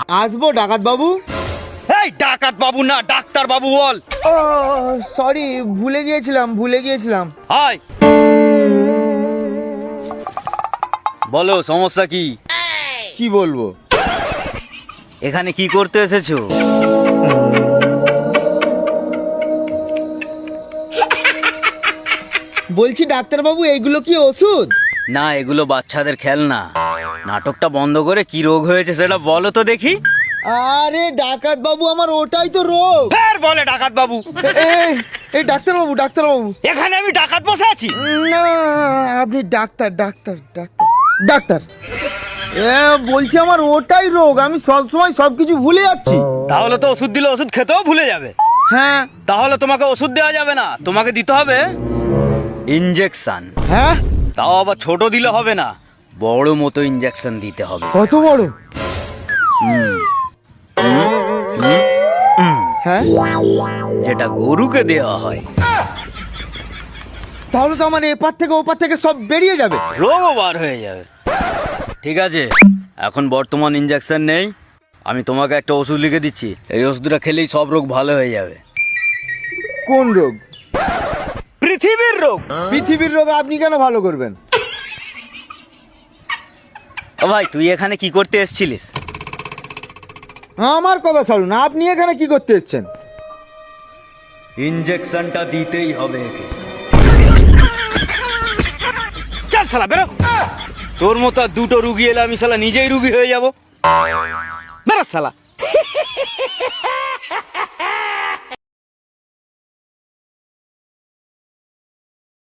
আসবো ডাকাত বাবু? এই ডাকাত বাবু না, ডাক্তার বাবু বল। ও সরি, ভুলে গিয়েছিলাম। হাই, বলো সমস্যা কি? কি বলবো? এখানে কি করতে এসেছো? বলছি ডাক্তার বাবু, এইগুলো কি ওষুধ? না, এগুলো বাচ্চাদের খেলনা। নাটকটা বন্ধ করে কি রোগ হয়েছে সেটা বলো তো দেখি। আরে ডাকাত বাবু, আমার ওটাই তো রোগ। ফের বলে ডাকাত বাবু। এই ডাক্তার বাবু। এখানে আমি ডাকাত বসে আছি? না, আপনি ডাক্তার। বলছি আমার ওটাই রোগ, আমি সব সময় সবকিছু ভুলে যাচ্ছি। তাহলে তো ওষুধ দিলে ওষুধ খেতেও ভুলে যাবে। হ্যাঁ। তাহলে তোমাকে ওষুধ দেওয়া যাবে না, তোমাকে দিতে হবে ইনজেকশন। হ্যাঁ? তাও আবার ছোট দিলে হবে না, বড় মতো ইনজেকশন দিতে হবে। কত বড়? হ্যাঁ, যেটা গরুকে দেওয়া হয়। তাহলে তো আমার এপার থেকে ওপার থেকে সব বেরিয়ে যাবে, রোগও বার হয়ে যাবে। ঠিক আছে, এখন বর্তমান ইনজেকশন নেই, আমি তোমাকে একটা ওষুধ লিখে দিচ্ছি। এই ওষুধটা খেলেই সব রোগ ভালো হয়ে যাবে। কোন রোগ? পৃথিবীর রোগ। পৃথিবীর রোগ আপনি কেন ভালো করবেন? ও ভাই, তুই এখানে কি করতে এসেছিলিস? আমার কথা ছাড়ুন, আপনি এখানে কি করতে এসেছেন? ইনজেকশনটা দিতেই হবে একে। চল শালা বেরো। তোর মতো আর দুটো রুগী এলে আমি শালা নিজেই রুগী হয়ে যাব। বেরো শালা।